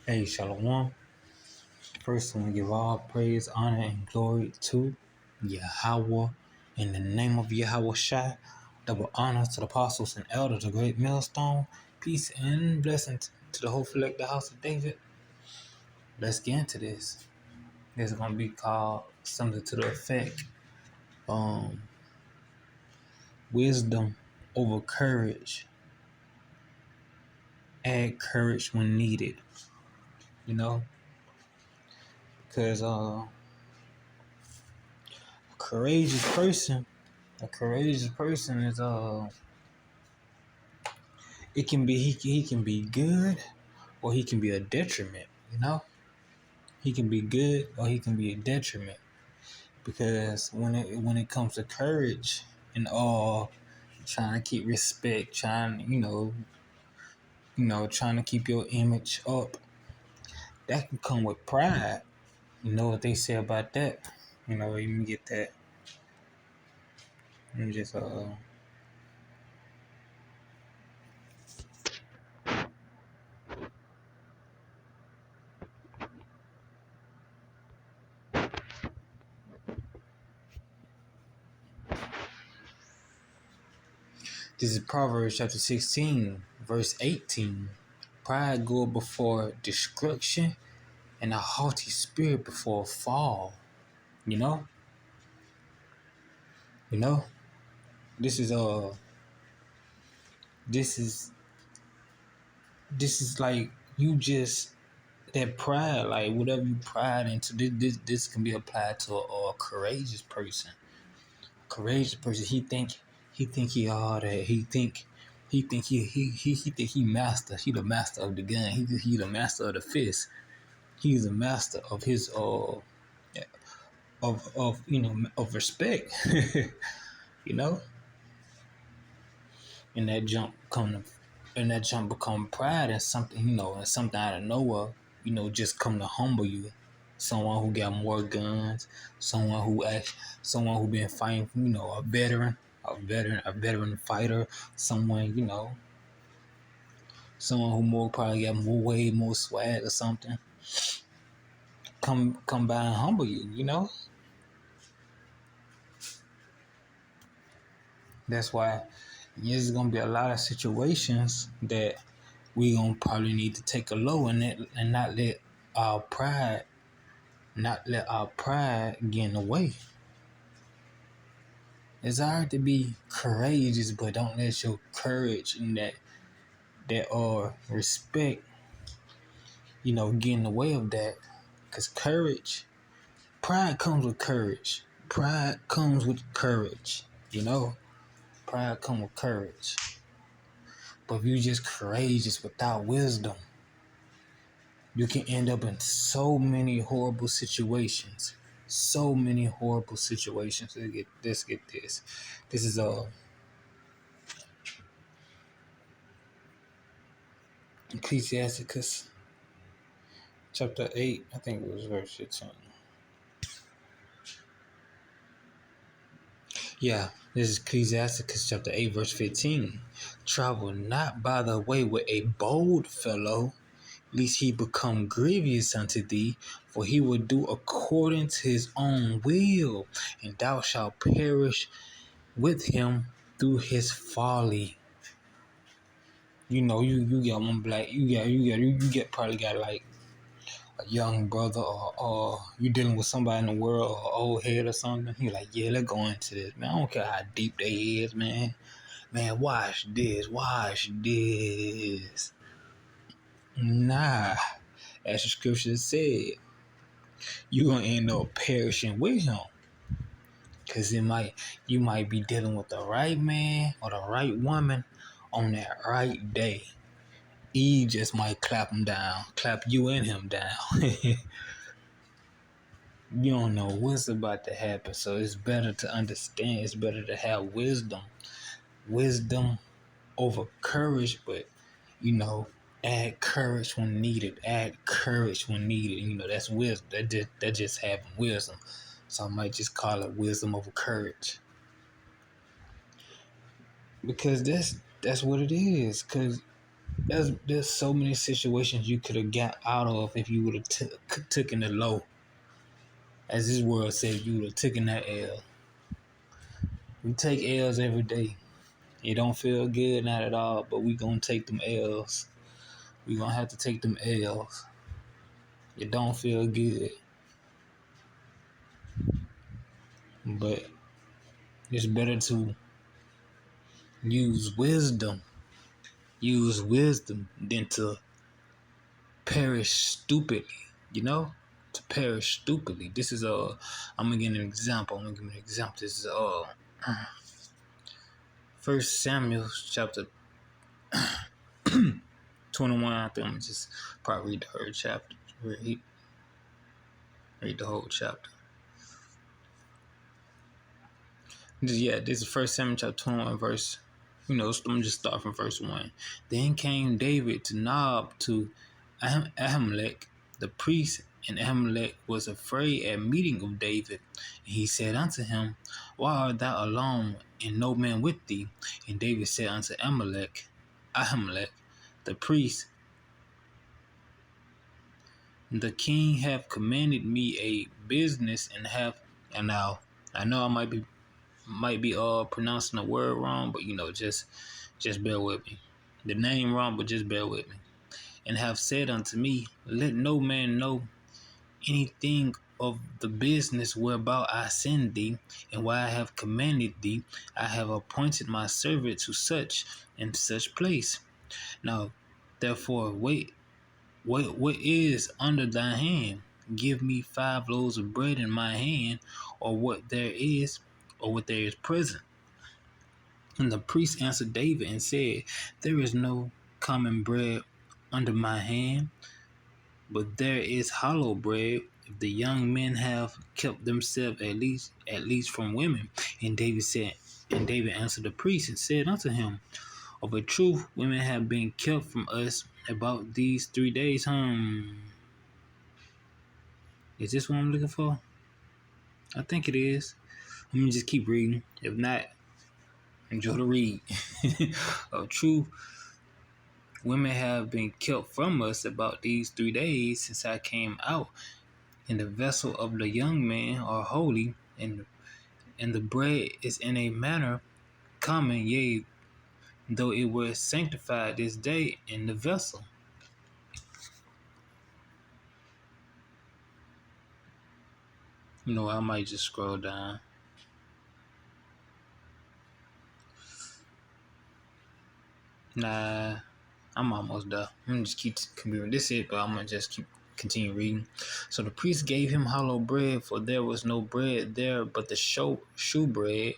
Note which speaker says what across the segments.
Speaker 1: Hey, Shalom. First, I want to give all praise, honor, and glory to Yahweh. In the name of Yahweh Shai, double honor to the apostles and elders, the great millstone. Peace and blessing to the whole elect, the house of David. Let's get into this. This is going to be called something to the effect. Wisdom over courage. Add courage when needed. Because courageous person, a courageous person is it can be he can be good or he can be a detriment. He can be good or he can be a detriment, because when it comes to courage and all, trying to keep respect, trying to keep your image up, that can come with pride. You know what they say about that? You can get that. And just This is Proverbs chapter 16, verse 18. Pride goeth before destruction, and a haughty spirit before a fall. You know? This is this is this is like you just that pride, like whatever you pride into, this can be applied to a courageous person. Courageous person, he think he all that. He think he master. He the master of the gun. He the master of the fist. He's the master of his of respect. you know, and that jump become pride, and something and something out of nowhere. Just come to humble you. Someone who got more guns, someone who been fighting, a veteran fighter, someone who more probably got way more swag or something. Come by and humble you. That's why there's gonna be a lot of situations that we gonna probably need to take a low in it and not let our pride get in the way. It's hard to be courageous, but don't let your courage and that respect, get in the way of that. Because pride comes with courage. Pride comes with courage. Pride comes with courage. But if you just courageous without wisdom, you can end up in so many horrible situations. Let's get this. This is Ecclesiasticus chapter 8, I think it was verse 15. Yeah, this is Ecclesiasticus chapter 8, verse 15. Travel not by the way with a bold fellow, lest he become grievous unto thee, for he will do according to his own will, and thou shalt perish with him through his folly. You get one black, you probably got like a young brother, or you dealing with somebody in the world, or old head or something. He like, yeah, let's go into this, man. I don't care how deep they is, man. Man, watch this. Nah, as the scripture said, you gonna end up perishing with him. Cause you might be dealing with the right man or the right woman on that right day. Eve just might clap you and him down. You don't know what's about to happen, so it's better to understand. It's better to have wisdom over courage, but add courage when needed. That's wisdom. That just having wisdom. So I might just call it wisdom over courage, because that's what it is. Because there's so many situations you could have got out of if you would have taken the low. As this world said, you would have taken that L. We take L's every day. It don't feel good, not at all, but we gonna take them L's. We gonna have to take them L's. It don't feel good, but it's better to use wisdom. Use wisdom than to perish stupidly. You know, to perish stupidly. This is I'm gonna give an example. This is First Samuel chapter 21. I think I'm gonna just probably read the whole chapter. Read the whole chapter. This is First Samuel chapter 21 verse. I'm gonna just start from verse 1. Then came David to Nob to Ahimelech the priest, and Ahimelech was afraid at meeting of David. And he said unto him, Why art thou alone, and no man with thee? And David said unto Ahimelech the priest, The king hath commanded me a business, and now I know I might be pronouncing the word wrong, but just bear with me. The name wrong, but just bear with me. And have said unto me, Let no man know anything of the business whereabout I send thee, and why I have commanded thee. I have appointed my servant to such and such place. Now, therefore, what is under thy hand? Give me 5 loaves of bread in my hand, or what there is present. And the priest answered David and said, There is no common bread under my hand, but there is hollow bread, if the young men have kept themselves at least from women. And David answered the priest and said unto him, Of a truth, women have been kept from us about these 3 days. Is this what I'm looking for? I think it is. Let me just keep reading. If not, enjoy the read. Of truth, women have been kept from us about these 3 days since I came out, and the vessel of the young man are holy, and the bread is in a manner common, yea, though it were sanctified this day in the vessel. I might just scroll down. Nah, I'm almost done. I'm gonna just keep commuting. This is it, but I'm gonna just continue reading. So the priest gave him hollow bread, for there was no bread there but the shew bread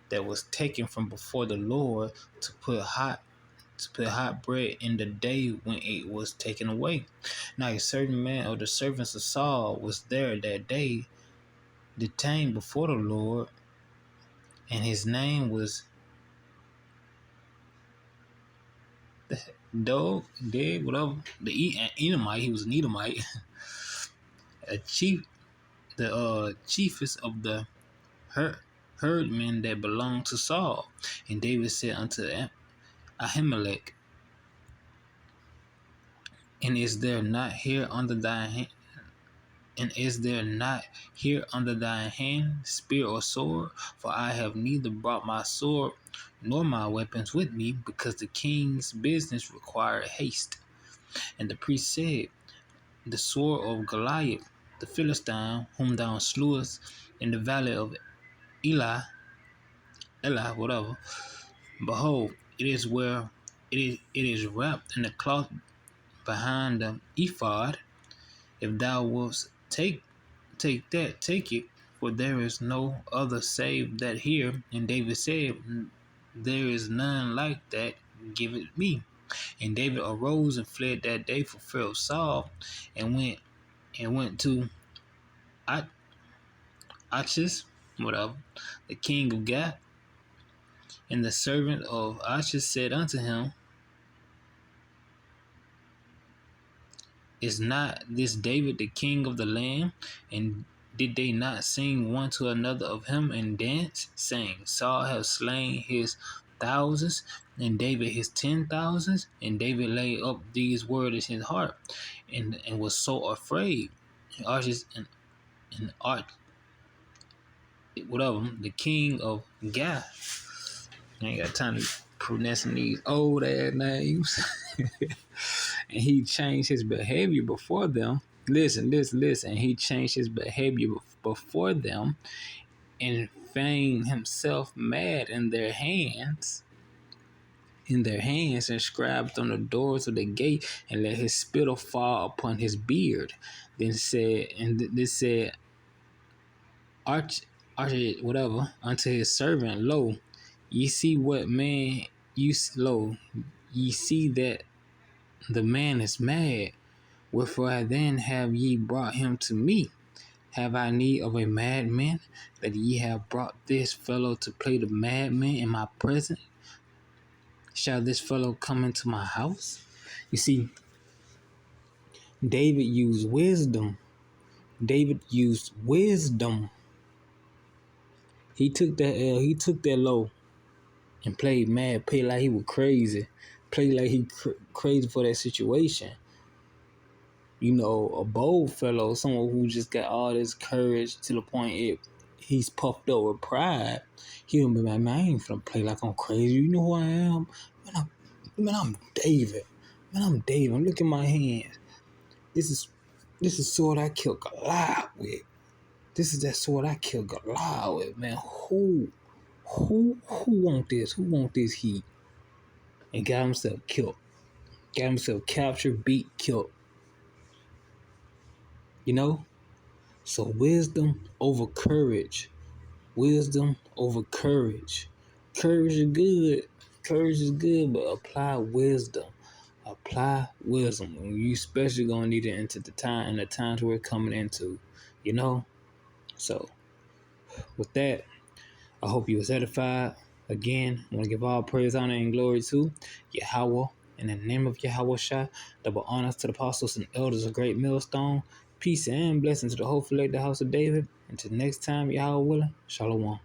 Speaker 1: that was taken from before the Lord to put hot bread in the day when it was taken away. Now a certain man of the servants of Saul was there that day, detained before the Lord, and his name was Edomite. He was an Edomite, the chiefest of the herdmen that belonged to Saul. And David said unto Ahimelech, And is there not here under thy hand? And is there not here under thy hand spear or sword? For I have neither brought my sword nor my weapons with me, because the king's business required haste. And the priest said, The sword of Goliath, the Philistine, whom thou slewest in the valley of Elah, behold, it is wrapped in the cloth behind the ephod. If thou wilt take it, for there is no other save that here. And David said, There is none like that, give it me. And David arose and fled that day for fear of Saul, and went to Achish, the king of Gath. And the servant of Achish said unto him, Is not this David the king of the land? And did they not sing one to another of him and dance, saying, Saul hath slain his thousands, and David his 10,000s. And David laid up these words in his heart, and was so afraid. Archis and Art, whatever, the king of Gath. I ain't got time to pronouncing these old ass names. And he changed his behavior before them. Listen. He changed his behavior before them and feigned himself mad in their hands. Inscribed on the doors of the gate, and let his spittle fall upon his beard. Then said, Arch, whatever, unto his servant, lo, ye see what man, ye see that the man is mad. Wherefore then have ye brought him to me? Have I need of a madman, that ye have brought this fellow to play the madman in my presence? Shall this fellow come into my house? You see, David used wisdom. He took that L. He took that low and played mad. Played like he was crazy. Played like he crazy for that situation. You know, a bold fellow, someone who just got all this courage to the point he's puffed up with pride. He don't be like, man, I ain't finna play like I'm crazy. You know who I am? I'm David. Look at my hands. This is sword I killed Goliath with. This is that sword I killed Goliath with, man. Who want this? Who want this heat? And got himself killed. Got himself captured, beat, killed. You know? So wisdom over courage. Wisdom over courage. Courage is good, but apply wisdom. You especially gonna need it into the times we're coming into, you know? So with that, I hope you was edified. Again, I want to give all praise, honor, and glory to Yahweh. In the name of Yahweh Shai, double honors to the apostles and elders of Great Millstone. Peace and blessings to the whole elect, the house of David. Until next time, Yahweh willing, Shalom.